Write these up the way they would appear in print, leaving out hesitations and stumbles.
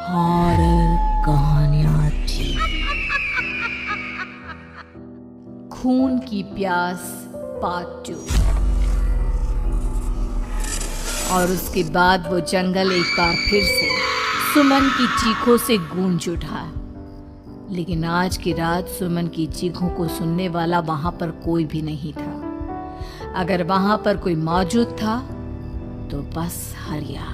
Horror कहानियां थी। खून की प्यास पार्ट 2। और उसके बाद वो जंगल एक बार फिर से सुमन की चीखों से गूंज उठा। लेकिन आज की रात सुमन की चीखों को सुनने वाला वहां पर कोई भी नहीं था। अगर वहां पर कोई मौजूद था तो बस हरिया,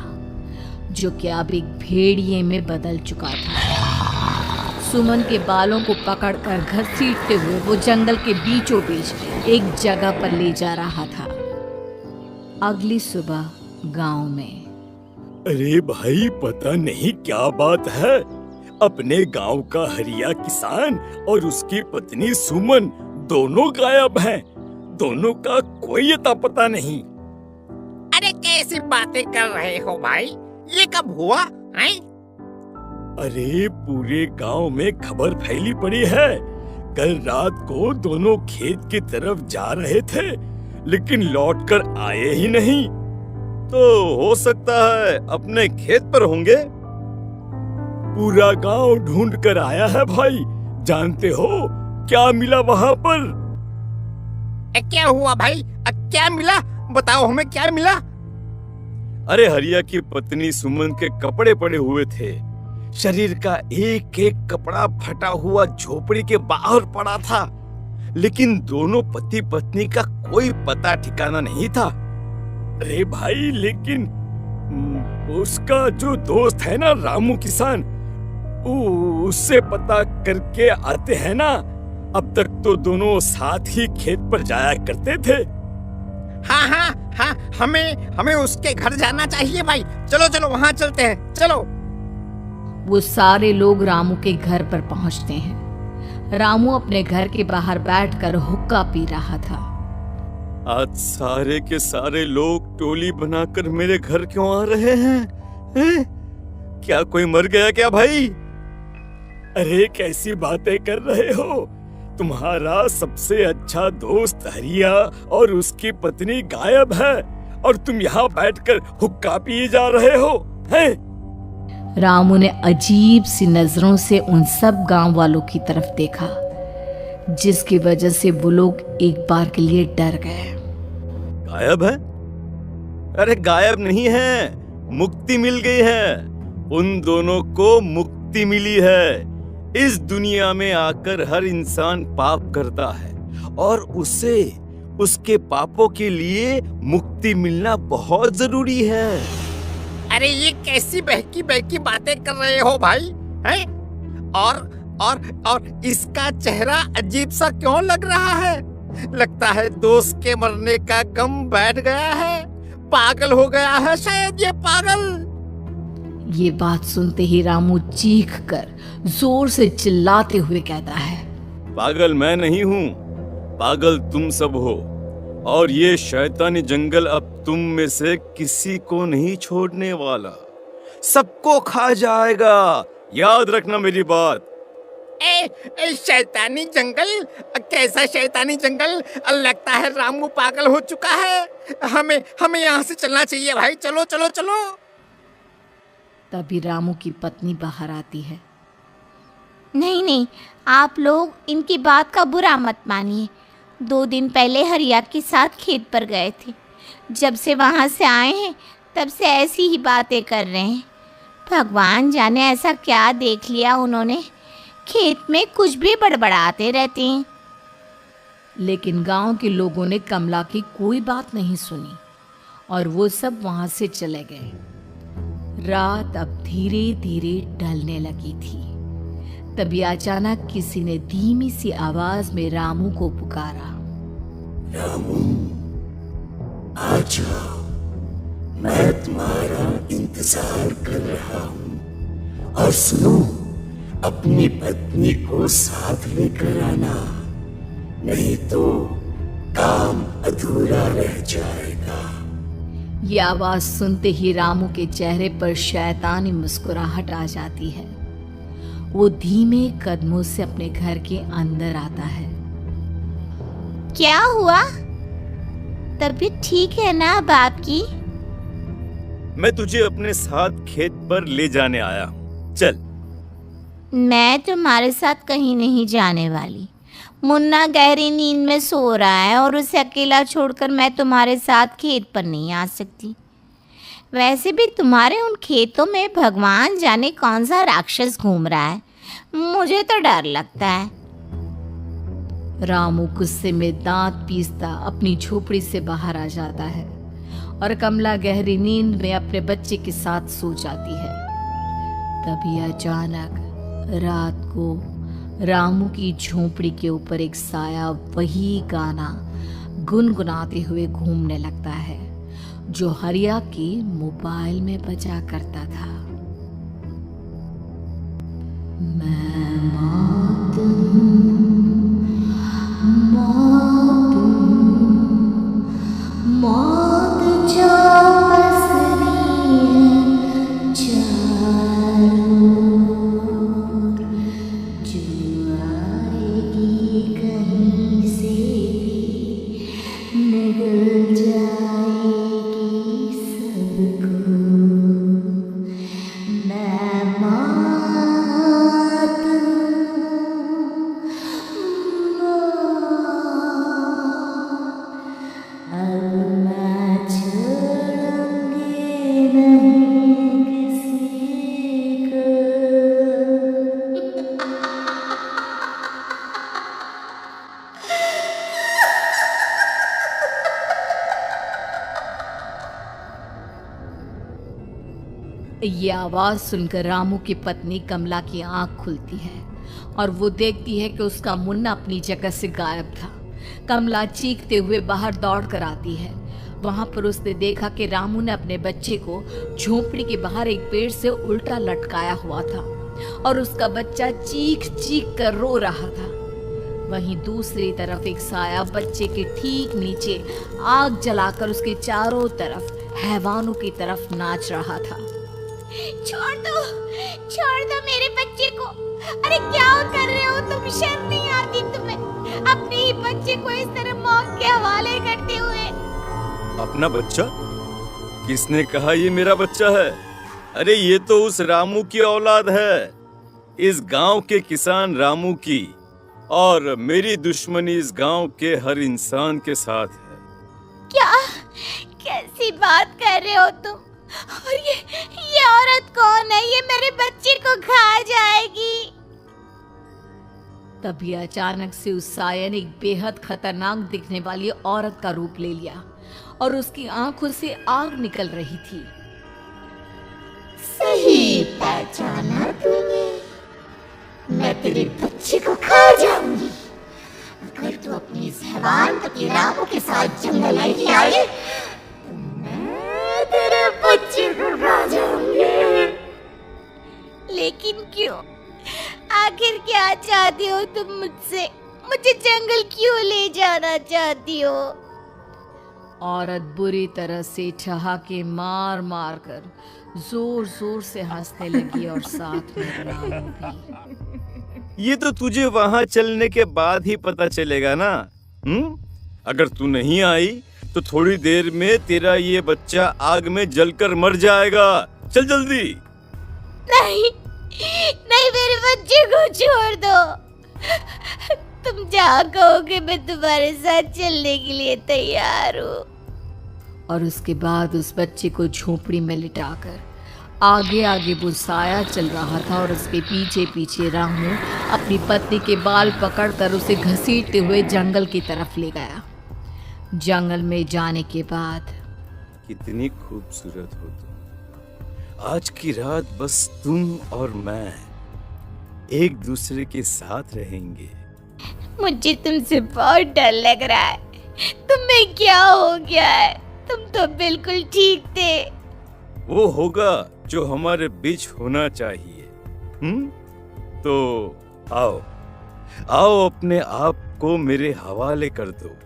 जो कि अब एक भेड़िए में बदल चुका था। सुमन के बालों को पकड़कर घसीटते हुए वो जंगल के बीचों बीच एक जगह पर ले जा रहा था। अगली सुबह गांव में। अरे भाई, पता नहीं क्या बात है, अपने गांव का हरिया किसान और उसकी पत्नी सुमन दोनों गायब हैं। दोनों का कोई अता पता नहीं। अरे कैसी बातें कर रहे हो भाई, ये कब हुआ है? अरे पूरे गांव में खबर फैली पड़ी है। कल रात को दोनों खेत की तरफ जा रहे थे, लेकिन लौटकर आए ही नहीं। तो हो सकता है अपने खेत पर होंगे। पूरा गांव ढूंढ कर आया है भाई। जानते हो क्या मिला वहां पर? क्या हुआ भाई? क्या मिला? बताओ हमें, क्या मिला? अरे हरिया की पत्नी सुमन के कपड़े पड़े हुए थे। शरीर का एक एक कपड़ा फटा हुआ झोपड़ी के बाहर पड़ा था, लेकिन दोनों पति पत्नी का कोई पता ठिकाना नहीं था। अरे भाई, लेकिन उसका जो दोस्त है ना, रामू किसान, उससे पता करके आते हैं ना। अब तक तो दोनों साथ ही खेत पर जाया करते थे। हाँ, हमें उसके घर जाना चाहिए भाई। चलो चलो वहाँ चलते हैं, चलो। वो सारे लोग रामू के घर पर पहुंचते हैं। रामू अपने घर के बाहर बैठकर हुक्का पी रहा था। आज सारे के सारे लोग टोली बनाकर मेरे घर क्यों आ रहे हैं? क्या कोई मर गया क्या भाई? अरे कैसी बातें कर रहे हो? तुम्हारा सबसे अच्छा दोस्त हरिया और उसकी पत्नी गायब है, और तुम यहाँ बैठकर हुक्का पिए जा रहे हो हैं? रामू ने अजीब सी नजरों से उन सब गांव वालों की तरफ देखा, जिसकी वजह से वो लोग एक बार के लिए डर गए। गायब है? अरे गायब नहीं है, मुक्ति मिल गई है। उन दोनों को मुक्ति मिली है। इस दुनिया में आकर हर इंसान पाप करता है, और उसे उसके पापों के लिए मुक्ति मिलना बहुत जरूरी है। अरे ये कैसी बहकी बहकी बातें कर रहे हो भाई, हैं? और इसका चेहरा अजीब सा क्यों लग रहा है? लगता है दोस्त के मरने का गम बैठ गया है। पागल हो गया है शायद ये पागल। ये बात सुनते ही रामू चीख कर जोर से चिल्लाते हुए कहता है, पागल मैं नहीं हूँ, पागल तुम सब हो। और ये शैतानी जंगल अब तुम में से किसी को नहीं छोड़ने वाला, सबको खा जाएगा। याद रखना मेरी बात। शैतानी जंगल? कैसा शैतानी जंगल? लगता है रामू पागल हो चुका है। हमें यहाँ से चलना चाहिए भाई। चलो चलो चलो। तभी रामू की पत्नी बाहर आती है। नहीं, आप लोग इनकी बात का बुरा मत मानिए। 2 दिन पहले हरिया के साथ खेत पर गए थे। जब से वहाँ से आए हैं तब से ऐसी ही बातें कर रहे हैं। भगवान जाने ऐसा क्या देख लिया उन्होंने, खेत में कुछ भी बड़बड़ाते रहते हैं। लेकिन गांव के लोगों ने कमला की कोई बात नहीं सुनी, और वो सब वहां से चले गए। रात अब धीरे धीरे ढलने लगी थी। तभी अचानक किसी ने धीमी सी आवाज में रामू को पुकारा। रामू, आ जाओ, मैं तुम्हारा इंतजार कर रहा हूँ। और सुनो, अपनी पत्नी को साथ लेकर आना, नहीं तो काम अधूरा रह जाएगा। ये आवाज सुनते ही रामू के चेहरे पर शैतानी मुस्कुराहट आ जाती है। वो धीमे कदमों से अपने घर के अंदर आता है। क्या हुआ? तबीयत ठीक है ना अब आपकी? मैं तुझे अपने साथ खेत पर ले जाने आया हूँ। चल। मैं तुम्हारे साथ कहीं नहीं जाने वाली। मुन्ना गहरी नींद में सो रहा है और उसे अकेला छोड़कर मैं तुम्हारे साथ खेत पर नहीं आ सकती। वैसे भी तुम्हारे उन खेतों में भगवान जाने कौन सा राक्षस घूम रहा है, मुझे तो डर लगता है। रामू गुस्से में दांत पीसता अपनी झोपड़ी से बाहर आ जाता है और कमला गहरी नींद में अपने बच्चे के साथ सो जाती है। तभी अचानक रात को रामू की झोपड़ी के ऊपर एक साया वही गाना गुनगुनाते हुए घूमने लगता है जो हरिया के मोबाइल में बजा करता था। मैं मौत हूँ, मौत हूँ, मौत जो बसनी है चारों ओर, जो आएगी कहीं से भी निगल जाएगी सबको। मैं मौत हूँ, अब मैं छोड़ूंगी नहीं किसी को। ये आवाज सुनकर रामू की पत्नी कमला की आंख खुलती है और वो देखती है कि उसका मुन्ना अपनी जगह से गायब था। कमला चीखते हुए बाहर दौड़ कर आती है। वहां पर उसने देखा कि रामू ने अपने बच्चे को झोपड़ी के बाहर एक पेड़ से उल्टा लटकाया हुआ था और उसका बच्चा चीख चीख कर रो रहा था। वहीं दूसरी तरफ एक साया बच्चे के ठीक नीचे आग जलाकर उसके चारों तरफ हैवानों की तरफ नाच रहा था। छोड़ दो मेरे बच्चे को। अरे क्या कर रहे हो तुम? शर्म नहीं आती तुम्हें अपने ही बच्चे को इस तरह मौत के हवाले करते हुए? अपना बच्चा? किसने कहा ये मेरा बच्चा है? अरे ये तो उस रामू की औलाद है, इस गांव के किसान रामू की, और मेरी दुश्मनी इस गांव के हर इंसान के साथ है। क्या कैसी बात कर रहे हो तुम? और ये औरत कौन है? ये मेरे बच्चे को खा जाएगी। तभी अचानक से उस साया ने एक बेहद खतरनाक दिखने वाली औरत का रूप ले लिया और उसकी आंखों से आग निकल रही थी। सही पहचाना तूने, मैं तेरे बच्चे को खा जाऊंगी। अगर तू अपनी इस हैवान पति रामू के साथ जंगल नहीं आई तो मैं तेरे बच्चे को खा जाऊंगी। लेकिन क्यों? आखिर क्या चाहती हो तुम मुझसे? मुझे जंगल क्यों ले जाना चाहती हो? औरत बुरी तरह से ठहाके मार मार कर जोर जोर से हंसने लगी और साथ में रामू भी। ये तो तुझे वहां चलने के बाद ही पता चलेगा ना। अगर तू नहीं आई तो थोड़ी देर में तेरा ये बच्चा आग में जलकर मर जाएगा। चल जल्दी। नहीं नहीं, मेरे बच्चे को छोड़ दो। तुम जहाँ कहोगे मैं तुम्हारे साथ चलने के लिए तैयार हूँ। और उसके बाद उस बच्चे को झोपड़ी में लिटाकर आगे आगे वो साया चल रहा था और उसके पीछे पीछे रामू अपनी पत्नी के बाल पकड़कर उसे घसीटते हुए जंगल की तरफ ले गया। जंगल में जाने के बाद, कितनी खूबसूरत हो तुम। आज की रात बस तुम और मैं एक दूसरे के साथ रहेंगे। मुझे तुमसे बहुत डर लग रहा है। तुम्हें क्या हो गया है? तुम तो बिल्कुल ठीक थे। वो होगा जो हमारे बीच होना चाहिए। तो आओ आओ, अपने आप को मेरे हवाले कर दो।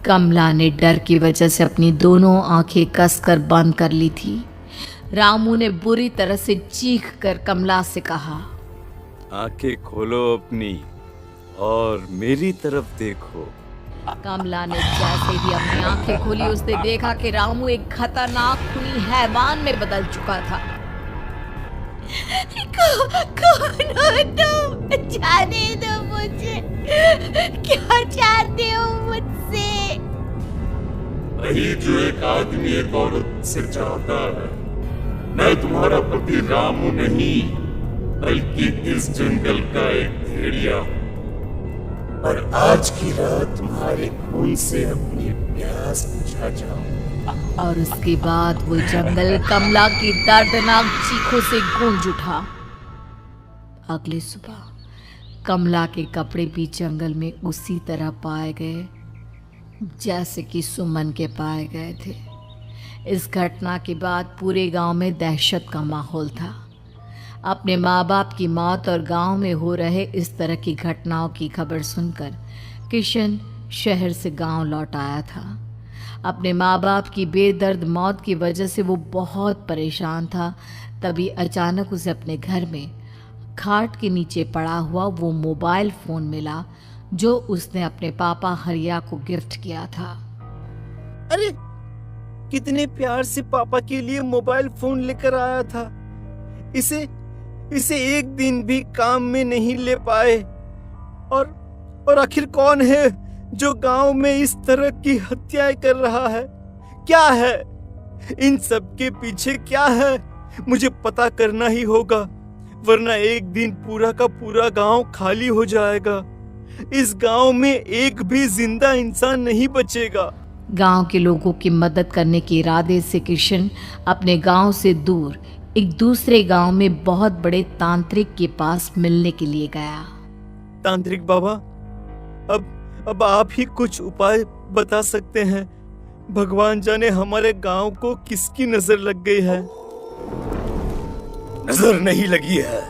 कमला ने डर की वजह से अपनी दोनों आंखें कसकर बंद कर ली थी। रामू ने बुरी तरह से चीख कर कमला से कहा, आंखें खोलो अपनी और मेरी तरफ देखो। कमला ने जैसे ही अपनी आंखें खोली उसने देखा कि रामू एक खतरनाक खूनी हैवान में बदल चुका था। कौन हो तुम? जाने दो मुझे। क्या चाहते हो मुझसे? वही जो एक आदमी एक औरत से चाहता है। मैं तुम्हारा पति रामू नहीं, बल्कि इस जंगल का एक भेड़िया हूँ, और आज की रात तुम्हारे खून से अपनी प्यास बुझा जाऊं। और उसके बाद वो जंगल कमला की दर्दनाक चीखों से गूंज उठा। अगली सुबह कमला के कपड़े भी जंगल में उसी तरह पाए गए जैसे कि सुमन के पाए गए थे। इस घटना के बाद पूरे गांव में दहशत का माहौल था। अपने माँ बाप की मौत और गांव में हो रहे इस तरह की घटनाओं की खबर सुनकर किशन शहर से गांव लौट आया था। अपने माँ बाप की बेदर्द मौत की वजह से वो बहुत परेशान था। तभी अचानक उसे अपने घर में खाट के नीचे पड़ा हुआ वो मोबाइल फ़ोन मिला जो उसने अपने पापा हरिया को गिफ्ट किया था। अरे कितने प्यार से पापा के लिए मोबाइल फोन लेकर आया था। इसे एक दिन भी काम में नहीं ले पाए। और आखिर कौन है जो गांव में इस तरह की हत्याएं कर रहा है? क्या है इन सब के पीछे? क्या है? मुझे पता करना ही होगा, वरना एक दिन पूरा का पूरा गांव खाली हो जाएगा। इस गांव में एक भी जिंदा इंसान नहीं बचेगा। गांव के लोगों की मदद करने के इरादे से किशन अपने गांव से दूर एक दूसरे गांव में बहुत बड़े तांत्रिक के पास मिलने के लिए गया। तांत्रिक बाबा, अब आप ही कुछ उपाय बता सकते हैं। भगवान जाने हमारे गांव को किसकी नजर लग गई है। नजर नहीं लगी है,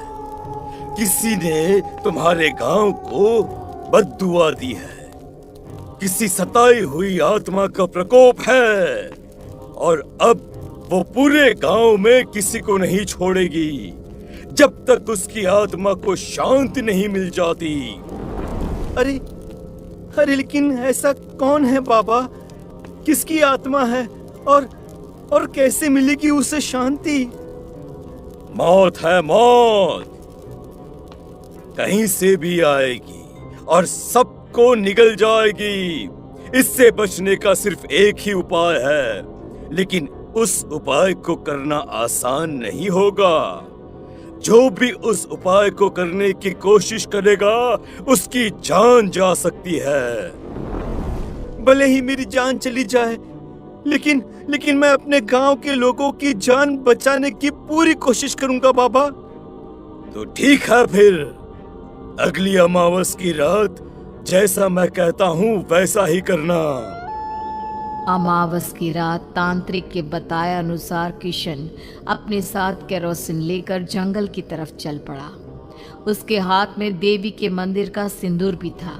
किसी ने तुम्हारे गांव को बद्दुआ दी है। किसी सताई हुई आत्मा का प्रकोप है, और अब वो पूरे गांव में किसी को नहीं छोड़ेगी जब तक उसकी आत्मा को शांति नहीं मिल जाती। अरे लेकिन ऐसा कौन है बाबा? किसकी आत्मा है और कैसे मिलेगी उसे शांति? मौत है, मौत कहीं से भी आएगी और सबको निगल जाएगी। इससे बचने का सिर्फ एक ही उपाय है, लेकिन उस उपाय को करना आसान नहीं होगा। जो भी उस उपाय को करने की कोशिश करेगा उसकी जान जा सकती है। भले ही मेरी जान चली जाए, लेकिन मैं अपने गांव के लोगों की जान बचाने की पूरी कोशिश करूंगा बाबा। तो ठीक है, फिर अगली अमावस की रात जैसा मैं कहता हूँ वैसा ही करना। अमावस की रात तांत्रिक के बताए अनुसार किशन अपने साथ केरोसिन लेकर जंगल की तरफ चल पड़ा। उसके हाथ में देवी के मंदिर का सिंदूर भी था।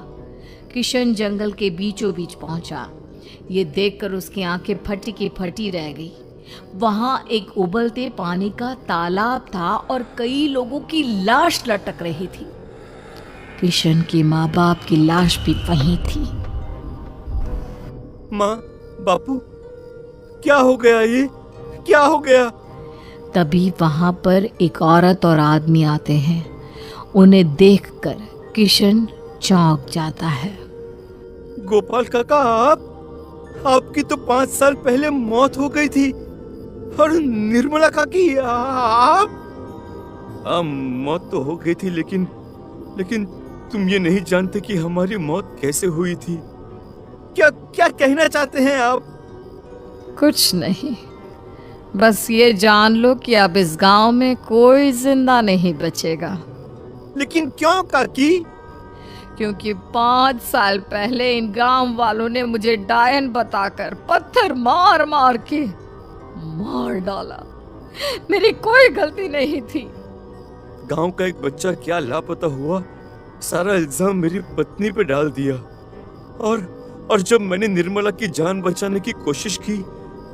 किशन जंगल के बीचों बीच पहुंचा। ये देखकर उसकी आंखें फटी की फटी रह गई। वहां एक उबलते पानी का तालाब था और कई लोगों की लाश लटक रही थी। किशन के माँ बाप की लाश भी वहीं थी। माँ, बापू, क्या हो गया? ये क्या हो गया? तभी वहां पर एक औरत और आदमी आते हैं। उन्हें देखकर किशन चौंक जाता है। गोपाल काका, आपकी तो 5 साल पहले मौत हो गई थी। और निर्मला काकी, आप? हाँ, मौत तो हो गई थी, लेकिन तुम ये नहीं जानते कि हमारी मौत कैसे हुई थी। क्या कहना चाहते हैं आप? कुछ नहीं, बस ये जान लो कि अब इस गांव में कोई जिंदा नहीं बचेगा। लेकिन क्यों काकी? क्योंकि 5 साल पहले इन गांव वालों ने मुझे डायन बताकर पत्थर मार मार के मार डाला। मेरी कोई गलती नहीं थी। गांव का एक बच्चा क्या लापता हुआ, सारा इल्जाम मेरी पत्नी पे डाल दिया। और जब मैंने निर्मला की जान बचाने की कोशिश की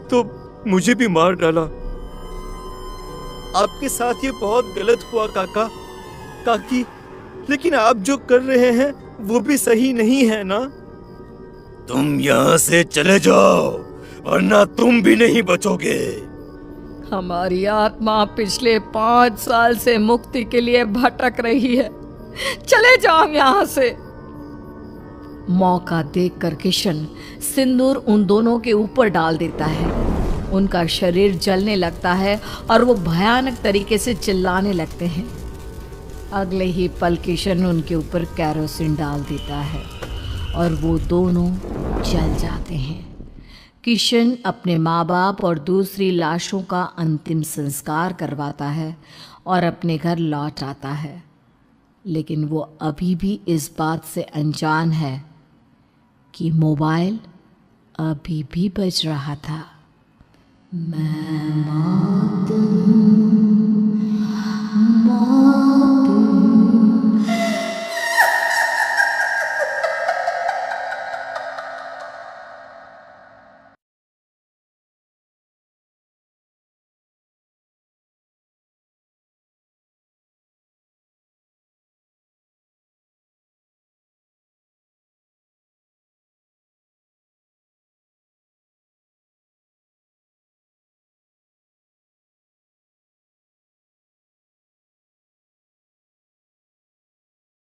तो मुझे भी मार डाला। आपके साथ ये बहुत गलत हुआ काकी, लेकिन आप जो कर रहे हैं वो भी सही नहीं है ना? तुम यहाँ से चले जाओ, वरना तुम भी नहीं बचोगे। हमारी आत्मा पिछले 5 साल से मुक्ति के लिए भटक रही है। चले जाओ यहाँ से। मौका देखकर किशन सिंदूर उन दोनों के ऊपर डाल देता है। उनका शरीर जलने लगता है और वो भयानक तरीके से चिल्लाने लगते हैं। अगले ही पल किशन उनके ऊपर कैरोसिन डाल देता है और वो दोनों जल जाते हैं। किशन अपने माँ बाप और दूसरी लाशों का अंतिम संस्कार करवाता है और अपने घर लौट आता है, लेकिन वो अभी भी इस बात से अनजान है कि मोबाइल अभी भी बज रहा था। मैं मौत हूँ।